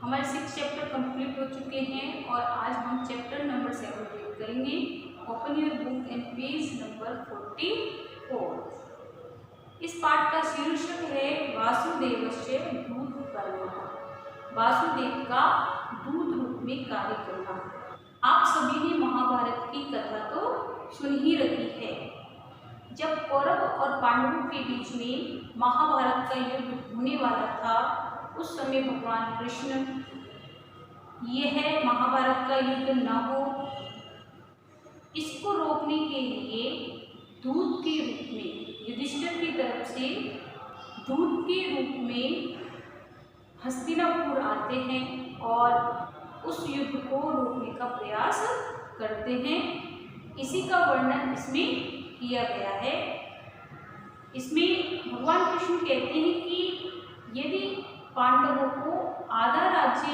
हमारे 6 chapter complete हो चुके हैं और आज हम चैप्टर नंबर 7 रीड करेंगे। Open your book and page number 44। इस पाठ का शीर्षक है वासुदेवस्य दूत कर्म। वासुदेव का दूत रूप में कार्य करना। आप सभी ने महाभारत की कथा तो सुन ही रखी है। जब कौरव और पांडवों के बीच में महाभारत का युद्ध होने वाला था, उस समय भगवान कृष्ण यह महाभारत का युद्ध न हो, इसको रोकने के लिए दूत के रूप में युधिष्ठिर की तरफ से दूत के रूप में हस्तिनापुर आते हैं और उस युद्ध को रोकने का प्रयास करते हैं। इसी का वर्णन इसमें किया गया है। इसमें भगवान कृष्ण कहते हैं कि यदि पांडवों को आधा राज्य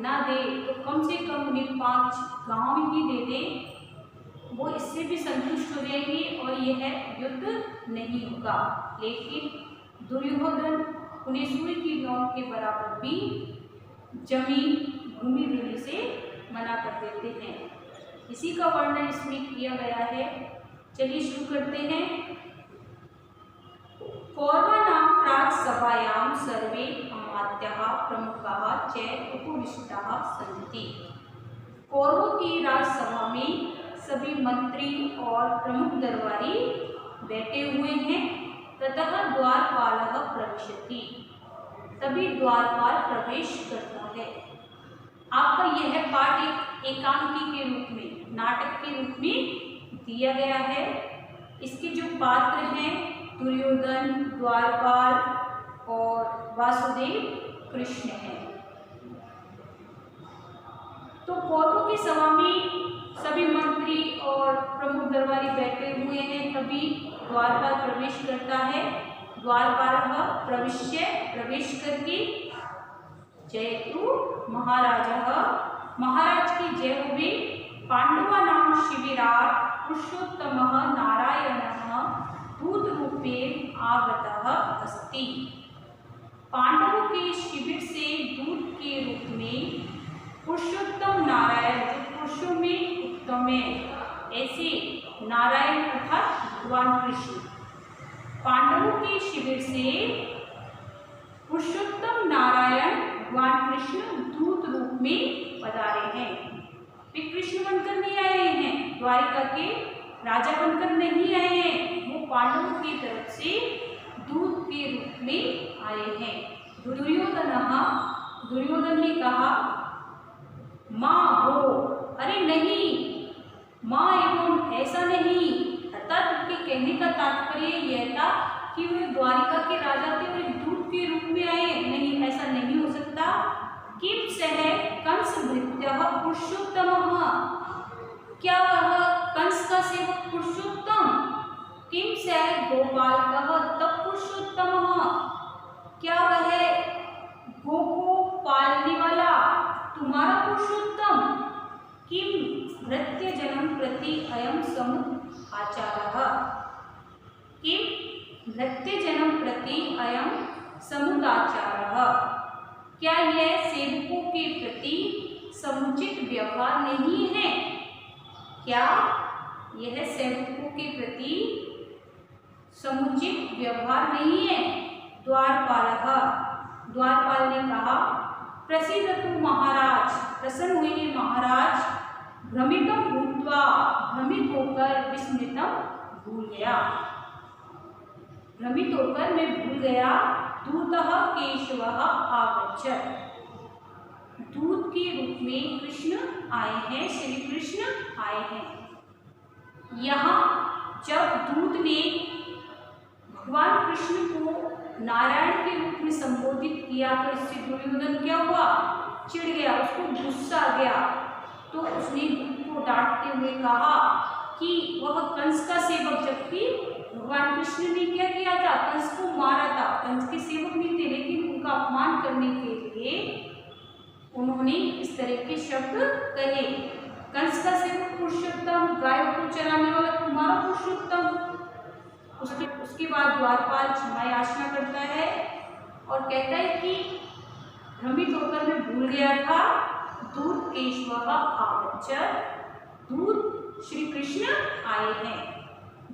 ना दे तो कम से कम उन्हें 5 गांव ही दे दे, वो इससे भी संतुष्ट हो जाएंगे और यह युद्ध नहीं होगा। लेकिन दुर्योधन उन्हें सूर्य की नौक के बराबर भी जमीन भूमि देने से मना कर देते हैं। इसी का वर्णन इसमें किया गया है। चलिए शुरू करते हैं। कौरवानां राजसभायां सर्वे अमात्याः प्रमुखाः च उपविष्टाः सन्ति। कौरवों की राजसभा में सभी मंत्री और प्रमुख दरबारी बैठे हुए हैं। ततः द्वारपालः प्रविशति, तभी द्वारपाल प्रवेश करता है। आपका यह पाठ एक एकांकी के रूप में, नाटक के रूप में दिया गया है। इसके जो पात्र हैं दुर्योधन, द्वारपाल और वासुदेव कृष्ण हैं। तो कौरवों की सभा में सभी मंत्री और प्रमुख दरबारी बैठे हुए हैं, तभी द्वारपाल प्रवेश करता है। द्वारपालः प्रविश्य, प्रवेश करके जयतु महाराजः, महाराज की जय हुए। पांडवानां शिबिरात् पुरुषोत्तमः नारायणः दूत रूपेण आगतः अस्ति। पांडवों के शिविर से दूत के रूप में पुरुषोत्तम नारायण, जो पुरुषों में उत्तम है, ऐसे नारायण अर्थात भगवान कृष्ण पांडवों के शिविर से पुरुषोत्तम नारायण भगवान कृष्ण दूत रूप में पधारे हैं। वे कृष्ण बनकर नहीं आए हैं, द्वारिका के राजा बनकर नहीं आए हैं, वो पांडवों की तरफ से दूत के रूप में आए हैं। दुर्योधन ने कहा माँ हो, अरे नहीं माँ एवं ऐसा नहीं। अर्थात उनके कहने का तात्पर्य यह था कि वे द्वारिका के राजा थे और दूत के रूप में आए, नहीं ऐसा नहीं हो सकता। किम सह कंस भृत्यः पुरुषोत्तमः, क्या वह कंस का सेवक पुरुषोत्तम? किम सह गोपालकः तब पुरुषोत्तमः, क्या वह गो को पालने वाला तुम्हारा पुरुषोत्तम? किम भृत्य जन्म प्रति अयं समुत आचारः, किम भृत्य जन्म प्रति अयं समुदाचारः, क्या यह सेवकों के प्रति समुचित व्यवहार नहीं है? क्या यह सेवकों के प्रति समुचित व्यवहार नहीं है? द्वारपाल ने कहा प्रसीदतु महाराज, प्रसन्न हुए महाराज। भ्रमितं भूत्वा, भ्रमित होकर, विस्मृतं भूल गया, भ्रमित होकर मैं भूल गया। दूतः केशवः आगच्छत्, दूत के रूप में कृष्ण आए हैं, श्री कृष्ण आए हैं। यहाँ जब दूत ने भगवान कृष्ण को नारायण के रूप में संबोधित किया तो इससे दुर्योधन क्या हुआ? चिढ़ गया, उसको गुस्सा आ गया। तो उसने दूत को डांटते हुए कहा कि वह कंस का सेवक, जबकि भगवान कृष्ण ने क्या किया था, कंस को मारा था। कंस के सेवक नहीं थे, लेकिन उनका अपमान करने के लिए उन्होंने इस तरह के शब्द कहे। कंस का सेवक पुरुषोत्तम, गायों को चराने वाला तुम्हारा पुरुषोत्तम। उसके बाद द्वारपाल क्षमा याचना करता है और कहता है कि भ्रमित होकर मैं भूल गया था, दूत केशव आगच्छत्, दूत श्री कृष्ण आए हैं।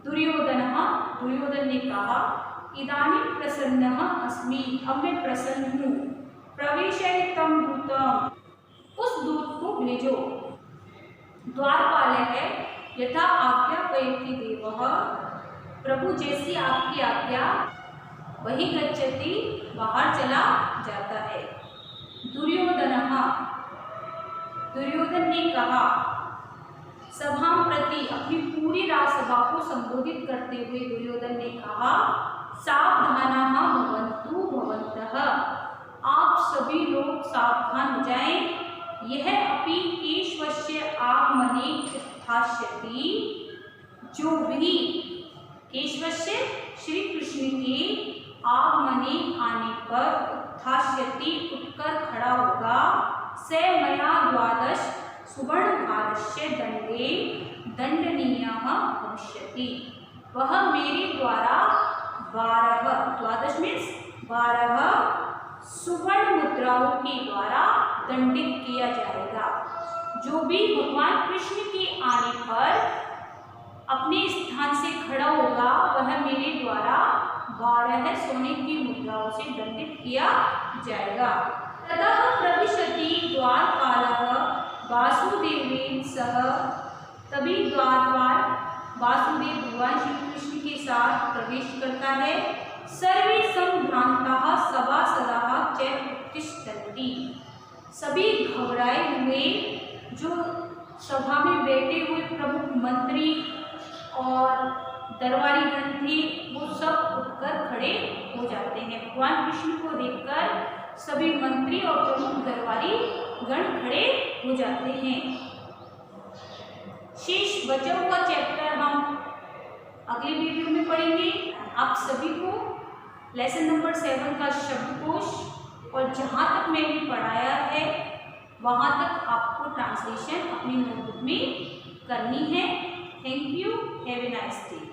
दुर्योधन ने कहा, इदानीं प्रसन्नः अस्मि, अब मैं प्रसन्न हूँ। प्रवेशय तं दूतम्, उस दूत को भेजो। द्वारपाल है, यथा आज्ञापयति देवः, प्रभु जैसी आपकी आज्ञा वही गच्छति, बाहर चला जाता है। दुर्योधन ने कहा, सभा प्रति, अपनी पूरी राजसभा को संबोधित करते हुए दुर्योधन ने कहा, सावधानाः भवन्तु भवन्तः, आप सभी लोग सावधान हो जाएं। यह अपि केशवस्य आगमने उत्थास्यति, जो भी केशवस्य श्री कृष्ण के आगमने आने पर उत्थास्यति, उठकर खड़ा होगा। स मया 12 सुवर्णभारस्य दंडे दंडनीयः भविष्यति, वह मेरे द्वारा 12 मीन्स 12 सुवर्ण मुद्राओं के द्वारा दंडित किया जाएगा। जो भी भगवान कृष्ण के आने पर अपने स्थान से खड़ा होगा, वह मेरे द्वारा 12 सोने की मुद्राओं से दंडित किया जाएगा। ततः प्रविशति द्वारपालः वासुदेवेन सह, तभी द्वारपाल वासुदेव भगवान श्री कृष्ण के साथ प्रवेश करता है। सर्वे संभ्रांताः सभासदाः च उत्तिष्ठन्ति, सभी घबराए हुए जो सभा में बैठे हुए प्रमुख मंत्री और दरबारी गण थे, वो सब उठकर खड़े हो जाते हैं। भगवान कृष्ण को देखकर सभी मंत्री और प्रमुख दरबारी गण खड़े हो जाते हैं। शेष बचा हुआ चैप्टर हम अगले वीडियो में पढ़ेंगे। आप सभी को लेसन नंबर 7 का शब्दकोश और जहाँ तक मैंने पढ़ाया है वहाँ तक आपको ट्रांसलेशन अपनी नोटबुक में करनी है। Thank you, have a nice day.